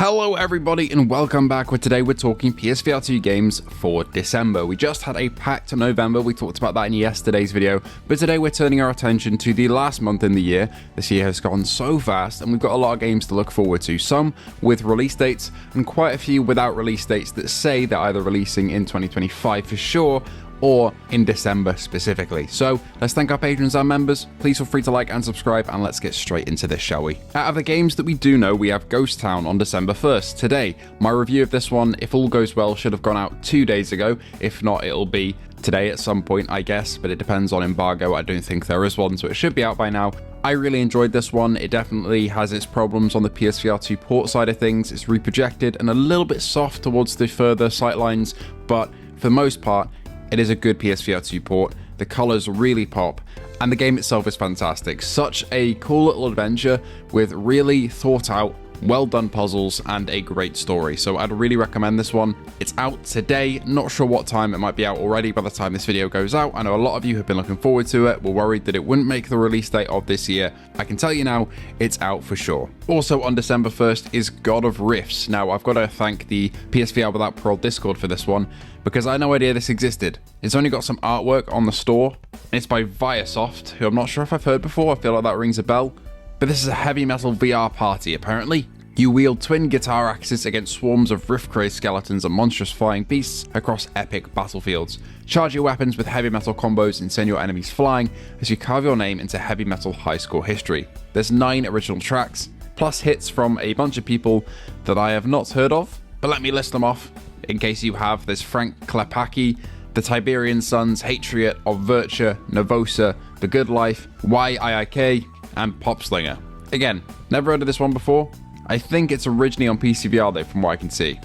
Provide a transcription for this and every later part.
Hello everybody and welcome back. Today we're talking PSVR2 games for December. We just had a packed November, we talked about that in yesterday's video, but today we're turning our attention to the last month in the year. This year has gone so fast and we've got a lot of games to look forward to, some with release dates and quite a few without release dates that say they're either releasing in 2025 for sure or in December specifically. So let's thank our patrons and members. Please feel free to like and subscribe, and let's get straight into this, shall we? Out of the games that we do know, we have Ghost Town on December 1st. Today, my review of this one, if all goes well, should have gone out 2 days ago. If not, it'll be today at some point, I guess, but it depends on embargo. I don't think there is one, so it should be out by now. I really enjoyed this one. It definitely has its problems on the PSVR2 port side of things. It's reprojected and a little bit soft towards the further sightlines, but for the most part, it is a good PSVR2 port, the colors really pop, and the game itself is fantastic. Such a cool little adventure with really thought out, well done puzzles and a great story. So I'd really recommend this one. It's out today, not sure what time. It might be out already by the time this video goes out. I know a lot of you have been looking forward to it, were worried that it wouldn't make the release date of this year. I can tell you now, it's out for sure. Also on December 1st is God of Riffs. Now I've got to thank the PSVR Without Parole Discord for this one, because I had no idea this existed. It's only got some artwork on the store. It's by Viasoft, who I'm not sure if I've heard before. I feel like that rings a bell. But this is a heavy metal VR party, apparently. You wield twin guitar axes against swarms of rift-crazed skeletons and monstrous flying beasts across epic battlefields. Charge your weapons with heavy metal combos and send your enemies flying as you carve your name into heavy metal high score history. There's 9 original tracks, plus hits from a bunch of people that I have not heard of, but let me list them off in case you have. There's Frank Klepacki, the Tiberian Sons, Hatriot of Virtua, Nervosa, The Good Life, YIIK, and Popslinger. Again, never heard of this one before. I think it's originally on PCVR though, from what I can see.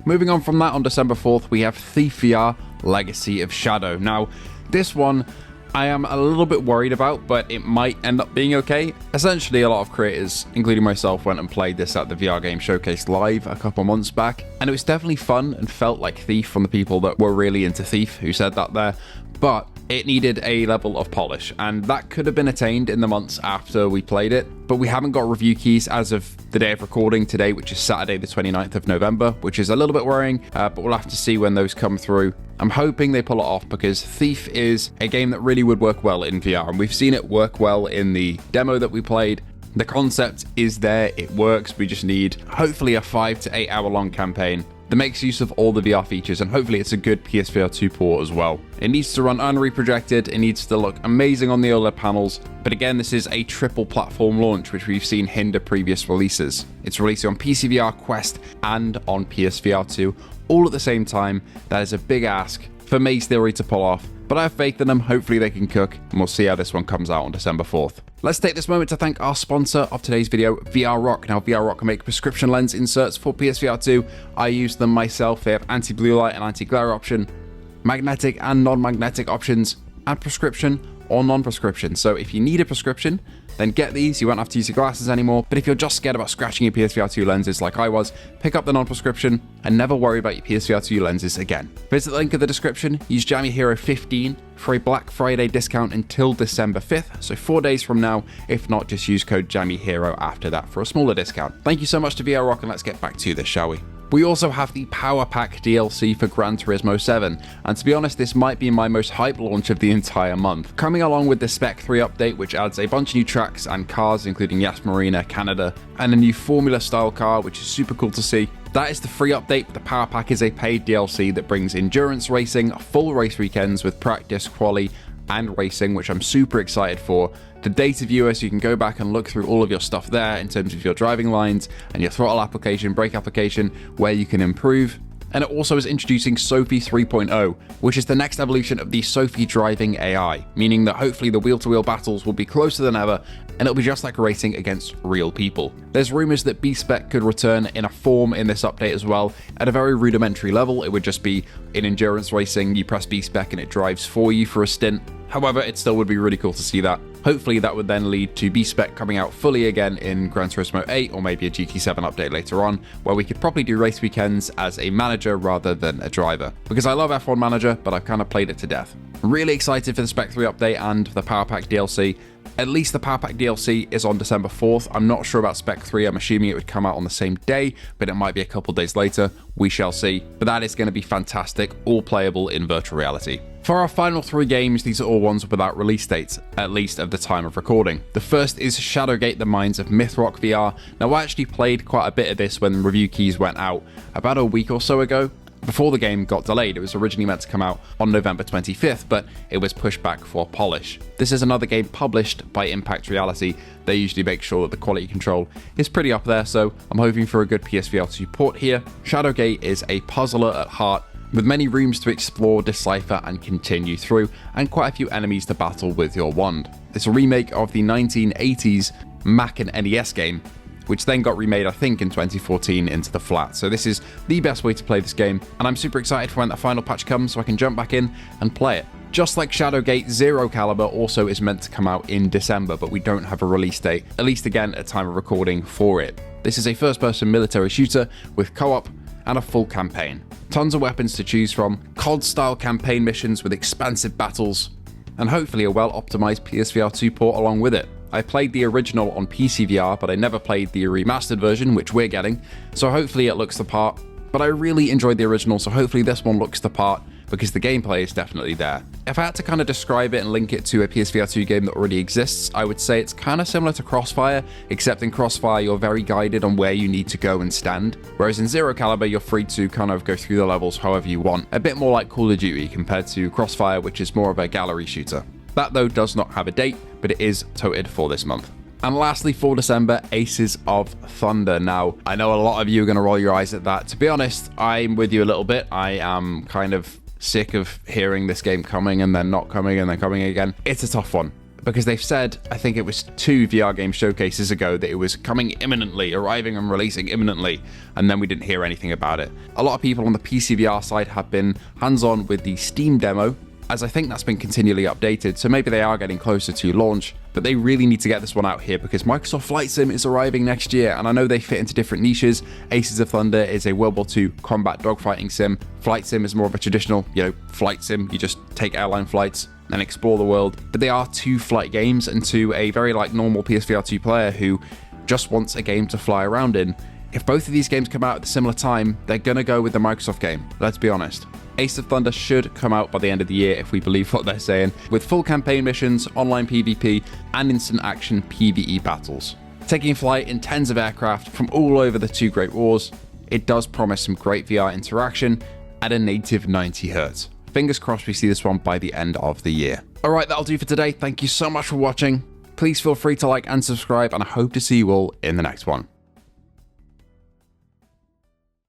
Moving on from that, on December 4th, we have Thief VR Legacy of Shadow. Now, this one I am a little bit worried about, but it might end up being okay. Essentially, a lot of creators, including myself, went and played this at the VR Game Showcase Live a couple months back, and it was definitely fun and felt like Thief from the people that were really into Thief who said that there, but it needed a level of polish, and that could have been attained in the months after we played it, but we haven't got review keys as of the day of recording today, which is Saturday the 29th of November, which is a little bit worrying, but we'll have to see when those come through. I'm hoping they pull it off, because Thief is a game that really would work well in VR, and we've seen it work well in the demo that we played. The concept is there, it works, we just need hopefully a 5 to 8 hour long campaign that makes use of all the VR features, and hopefully it's a good PSVR 2 port as well. It needs to run unreprojected, it needs to look amazing on the OLED panels, but again, this is a triple platform launch, which we've seen hinder previous releases. It's releasing on PCVR, Quest, and on PSVR 2, all at the same time. That is a big ask for Maze Theory to pull off, but I have faith in them. Hopefully they can cook, and we'll see how this one comes out on December 4th. Let's take this moment to thank our sponsor of today's video, VR Rock. Now, VR Rock make prescription lens inserts for PSVR 2. I use them myself. They have anti-blue light and anti-glare option, magnetic and non-magnetic options, and prescription or non-prescription. So if you need a prescription, then get these. You won't have to use your glasses anymore. But if you're just scared about scratching your PSVR 2 lenses like I was, pick up the non-prescription and never worry about your PSVR 2 lenses again. Visit the link in the description. Use Jammy Hero 15 for a Black Friday discount until December 5th. So 4 days from now. If not, just use code Jammy Hero after that for a smaller discount. Thank you so much to VR Rock, and let's get back to this, shall we? We also have the Power Pack DLC for Gran Turismo 7, and to be honest, this might be my most hyped launch of the entire month. Coming along with the Spec 3 update, which adds a bunch of new tracks and cars, including Yas Marina, Canada, and a new Formula style car, which is super cool to see. That is the free update, but the Power Pack is a paid DLC that brings endurance racing, full race weekends with practice, quali, and racing, which I'm super excited for. The data viewer, so you can go back and look through all of your stuff there in terms of your driving lines and your throttle application, brake application, where you can improve. And it also is introducing Sophie 3.0, which is the next evolution of the Sophie driving AI, meaning that hopefully the wheel-to-wheel battles will be closer than ever, and it'll be just like racing against real people. There's rumors that B-Spec could return in a form in this update as well. At a very rudimentary level, it would just be in endurance racing, you press B-Spec and it drives for you for a stint. However, it still would be really cool to see that. Hopefully that would then lead to B-Spec coming out fully again in Gran Turismo 8, or maybe a GT7 update later on, where we could probably do race weekends as a manager rather than a driver. Because I love F1 Manager, but I've kind of played it to death. I'm really excited for the Spec 3 update and the Power Pack DLC. At least the Power Pack DLC is on December 4th. I'm not sure about Spec 3. I'm assuming it would come out on the same day, but it might be a couple days later. We shall see. But that is going to be fantastic, all playable in virtual reality. For our final 3 games, these are all ones without release dates, at least at the time of recording. The first is Shadowgate The Mines of Mythrock VR. Now, I actually played quite a bit of this when review keys went out about a week or so ago. Before the game got delayed. It was originally meant to come out on November 25th, but it was pushed back for polish. This is another game published by Impact Reality. They usually make sure that the quality control is pretty up there, so I'm hoping for a good PSVR2 port here. Shadowgate is a puzzler at heart, with many rooms to explore, decipher, and continue through, and quite a few enemies to battle with your wand. It's a remake of the 1980s Mac and NES game, which then got remade, I think, in 2014 into the flat. So this is the best way to play this game, and I'm super excited for when that final patch comes so I can jump back in and play it. Just like Shadowgate, Zero Caliber also is meant to come out in December, but we don't have a release date, at least again at time of recording for it. This is a first-person military shooter with co-op and a full campaign. Tons of weapons to choose from, COD-style campaign missions with expansive battles, and hopefully a well-optimized PSVR 2 port along with it. I played the original on PCVR, but I never played the remastered version, which we're getting, so hopefully it looks the part. But I really enjoyed the original, so hopefully this one looks the part, because the gameplay is definitely there. If I had to kind of describe it and link it to a PSVR 2 game that already exists, I would say it's kind of similar to Crossfire, except in Crossfire you're very guided on where you need to go and stand, whereas in Zero Caliber you're free to kind of go through the levels however you want. A bit more like Call of Duty compared to Crossfire, which is more of a gallery shooter. That though does not have a date, but it is toted for this month. And lastly for December, Aces of Thunder. Now, I know a lot of you are going to roll your eyes at that. To be honest, I'm with you a little bit. I am kind of sick of hearing this game coming and then not coming and then coming again. It's a tough one, because they've said, I think it was 2 VR game showcases ago, that it was coming imminently, arriving and releasing imminently, and then we didn't hear anything about it. A lot of people on the PCVR side have been hands-on with the Steam demo, as I think that's been continually updated, so maybe they are getting closer to launch, but they really need to get this one out here because Microsoft Flight Sim is arriving next year, and I know they fit into different niches. Aces of Thunder is a World War II combat dogfighting sim. Flight Sim is more of a traditional, flight sim. You just take airline flights and explore the world, but they are 2 flight games, and to a very normal PSVR 2 player who just wants a game to fly around in, if both of these games come out at a similar time, they're gonna go with the Microsoft game, let's be honest. Ace of Thunder should come out by the end of the year if we believe what they're saying, with full campaign missions, online PvP, and instant action PvE battles. Taking flight in tens of aircraft from all over the 2 Great Wars, it does promise some great VR interaction at a native 90Hz. Fingers crossed we see this one by the end of the year. Alright, that'll do for today. Thank you so much for watching. Please feel free to like and subscribe, and I hope to see you all in the next one.